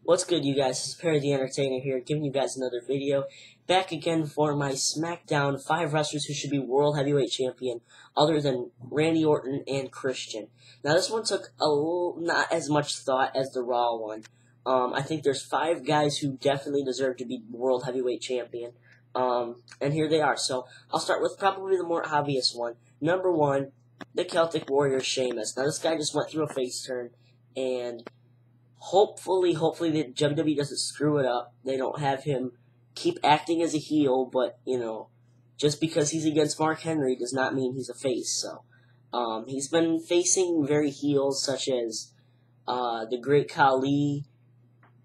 What's good, you guys? This is Perry the Entertainer here, giving you guys another video. Back again for my Smackdown 5 wrestlers who should be World Heavyweight Champion, other than Randy Orton and Christian. Now, this one took not as much thought as the Raw one. I think there's 5 guys who definitely deserve to be World Heavyweight Champion. And here they are. So, I'll start with probably the more obvious one. Number 1, the Celtic Warrior, Sheamus. Now, this guy just went through a face turn, and hopefully the WWE doesn't screw it up. They don't have him keep acting as a heel, but, just because he's against Mark Henry does not mean he's a face. So, he's been facing very heels such as the Great Khali.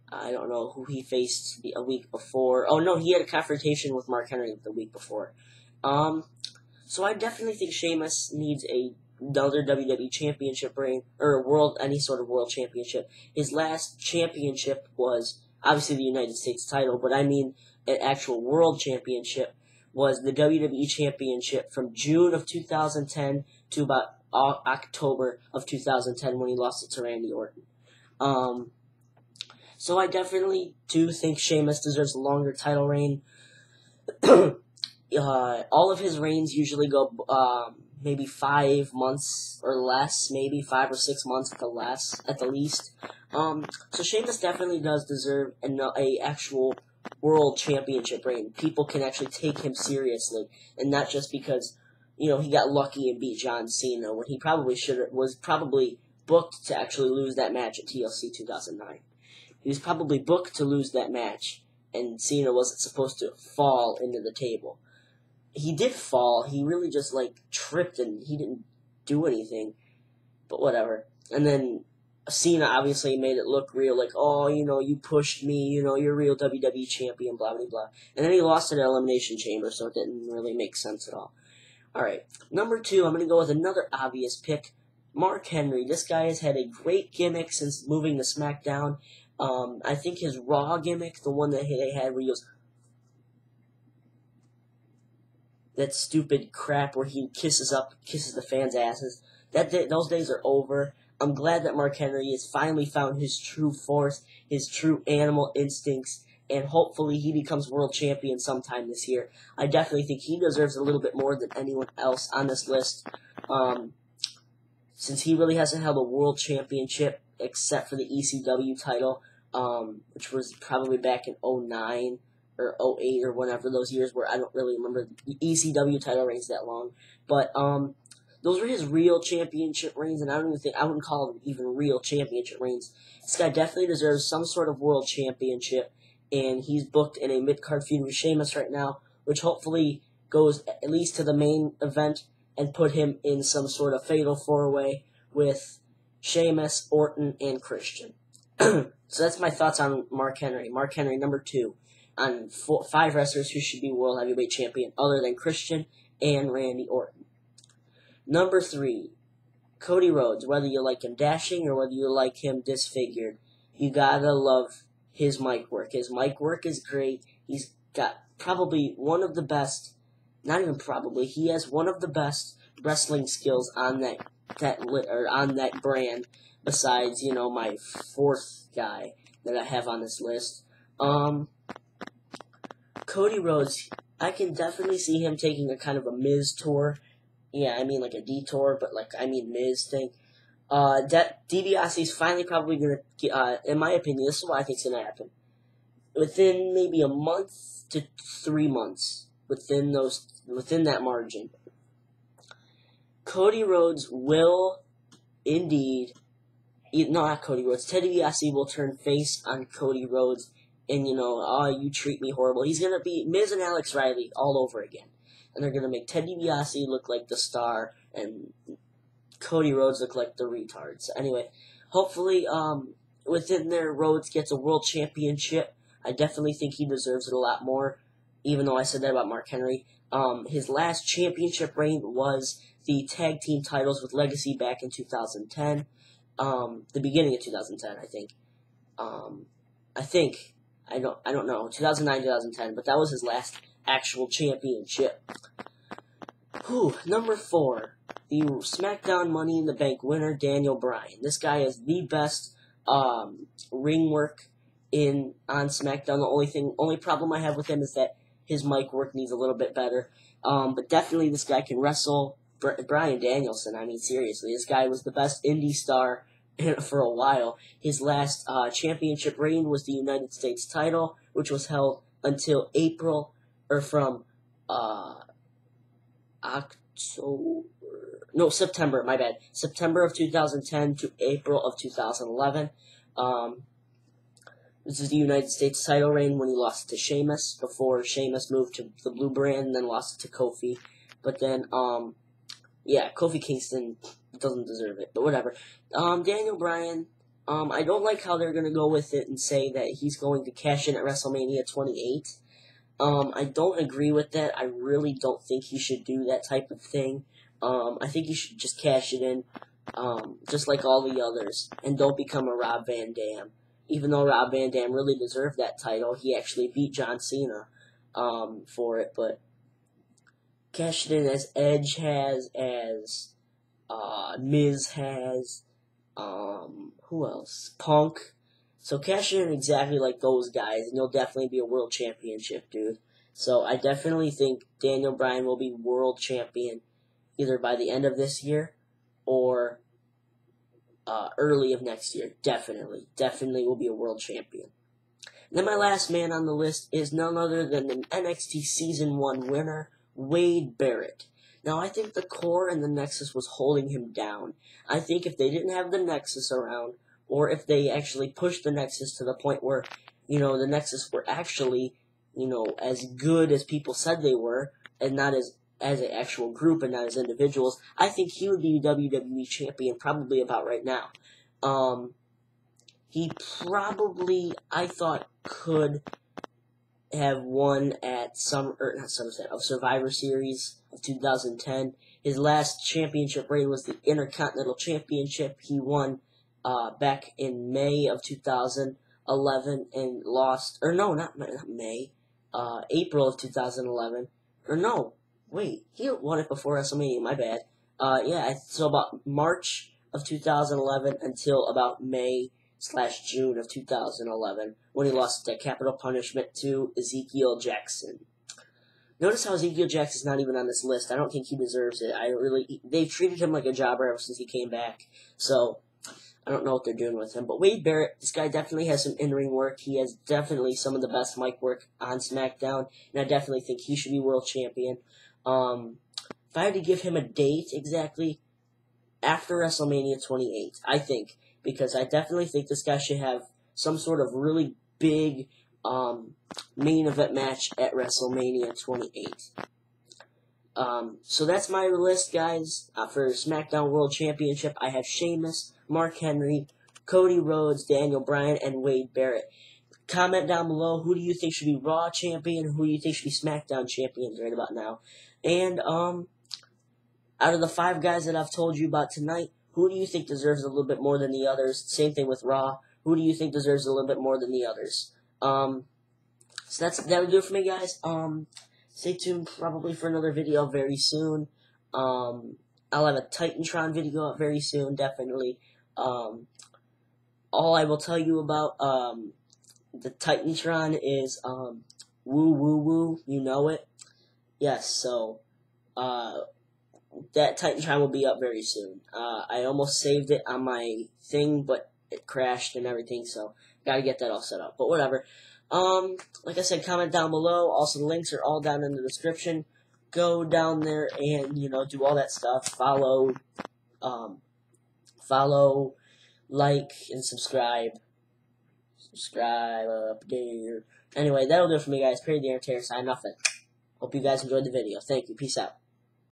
I don't know who he faced a week before. Oh, no, he had a confrontation with Mark Henry the week before. So I definitely think Sheamus needs another WWE championship reign, or any sort of world championship. His last championship was obviously the United States title, but I mean an actual world championship was the WWE championship from June of 2010 to about October of 2010 when he lost it to Randy Orton. So I definitely do think Sheamus deserves a longer title reign. All of his reigns usually go maybe 5 months or less, maybe 5 or 6 months at the least. So Sheamus definitely does deserve a actual world championship reign. People can actually take him seriously, and not just because he got lucky and beat John Cena when he was probably booked to actually lose that match at TLC 2009. He was probably booked to lose that match, and Cena wasn't supposed to fall into the table. He did fall. He really just, tripped, and he didn't do anything. But whatever. And then Cena obviously made it look real, you pushed me, you're a real WWE champion, blah, blah, blah. And then he lost at Elimination Chamber, so it didn't really make sense at all. Alright, number 2, I'm going to go with another obvious pick. Mark Henry. This guy has had a great gimmick since moving to SmackDown. I think his Raw gimmick, the one that they had where he goes, that stupid crap where he kisses the fans' asses. Those days are over. I'm glad that Mark Henry has finally found his true force, his true animal instincts, and hopefully he becomes world champion sometime this year. I definitely think he deserves a little bit more than anyone else on this list, since he really hasn't held a world championship except for the ECW title, which was probably back in 2009. Or 2008 or whatever, those years where I don't really remember the ECW title reigns that long. But those were his real championship reigns, and I wouldn't call them even real championship reigns. This guy definitely deserves some sort of world championship, and he's booked in a mid-card feud with Sheamus right now, which hopefully goes at least to the main event and put him in some sort of fatal four-way with Sheamus, Orton, and Christian. So that's my thoughts on Mark Henry. Mark Henry, number 2. On 5 wrestlers who should be World Heavyweight Champion other than Christian and Randy Orton. Number 3, Cody Rhodes. Whether you like him dashing or whether you like him disfigured, you gotta love his mic work. His mic work is great. He's got probably one of the best, not even probably, he has one of the best wrestling skills on that brand, besides, my 4th guy that I have on this list. Cody Rhodes, I can definitely see him taking a kind of a Miz tour. Yeah, I mean like a detour, but Miz thing. DiBiase's finally probably going to, in my opinion, this is what I think is going to happen. Within maybe a month to 3 months, within that margin, Cody Rhodes will indeed, not Cody Rhodes, Ted DiBiase will turn face on Cody Rhodes. And, you treat me horrible. He's going to be Miz and Alex Riley all over again. And they're going to make Ted DiBiase look like the star and Cody Rhodes look like the retard. So anyway, hopefully within there, Rhodes gets a world championship. I definitely think he deserves it a lot more, even though I said that about Mark Henry. His last championship reign was the tag team titles with Legacy back in 2010. The beginning of 2010, I think. I don't know, 2009, 2010, but that was his last actual championship. Number 4, the SmackDown Money in the Bank winner, Daniel Bryan. This guy has the best ring work on SmackDown. The only problem I have with him is that his mic work needs a little bit better. But definitely this guy can wrestle. Bryan Danielson, I mean, seriously, this guy was the best indie star for a while. His last championship reign was the United States title, which was held until September, my bad. September of 2010 to April of 2011. This is the United States title reign when he lost to Sheamus, before Sheamus moved to the Blue Brand and then lost it to Kofi. But then, yeah, Kofi Kingston doesn't deserve it, but whatever. Daniel Bryan, I don't like how they're going to go with it and say that he's going to cash in at WrestleMania 28. I don't agree with that. I really don't think he should do that type of thing. I think he should just cash it in, just like all the others, and don't become a Rob Van Dam. Even though Rob Van Dam really deserved that title, he actually beat John Cena for it, but cash it in as Edge has, as Miz has, who else? Punk. So cash it in exactly like those guys, and you'll definitely be a world championship, dude. So I definitely think Daniel Bryan will be world champion either by the end of this year or early of next year. Definitely will be a world champion. And then my last man on the list is none other than an NXT Season 1 winner, Wade Barrett. Now, I think the core and the Nexus was holding him down. I think if they didn't have the Nexus around, or if they actually pushed the Nexus to the point where, the Nexus were actually, as good as people said they were, and not as an actual group and not as individuals, I think he would be WWE champion probably about right now. He probably, I thought, could have won at Survivor Series of 2010. His last championship reign was the Intercontinental Championship. He won back in May of 2011 and lost, not May, April of 2011, he won it before WrestleMania, my bad. So about March of 2011 until about May/June of 2011, when he lost the Capital Punishment to Ezekiel Jackson. Notice how Ezekiel Jackson's not even on this list. I don't think he deserves it. They've treated him like a jobber ever since he came back. So, I don't know what they're doing with him. But Wade Barrett, this guy definitely has some in-ring work. He has definitely some of the best mic work on SmackDown. And I definitely think he should be world champion. If I had to give him a date exactly, after WrestleMania 28, I think. Because I definitely think this guy should have some sort of really big main event match at WrestleMania 28. So that's my list, guys. For SmackDown World Championship, I have Sheamus, Mark Henry, Cody Rhodes, Daniel Bryan, and Wade Barrett. Comment down below, who do you think should be Raw champion, who do you think should be SmackDown champions right about now. And out of the 5 guys that I've told you about tonight, who do you think deserves a little bit more than the others? Same thing with Raw. Who do you think deserves a little bit more than the others? So that'll do it for me, guys. Stay tuned probably for another video very soon. I'll have a Titantron video up very soon, definitely. All I will tell you about the Titantron is woo woo woo, you know it. Yes, so that Titantron will be up very soon. I almost saved it on my thing, but it crashed and everything, so gotta get that all set up. But whatever. Like I said, comment down below. Also, the links are all down in the description. Go down there and, do all that stuff. Follow, like, and subscribe. Subscribe up there. Anyway, that'll do it for me, guys. Perry the Entertainer signing off. Hope you guys enjoyed the video. Thank you. Peace out.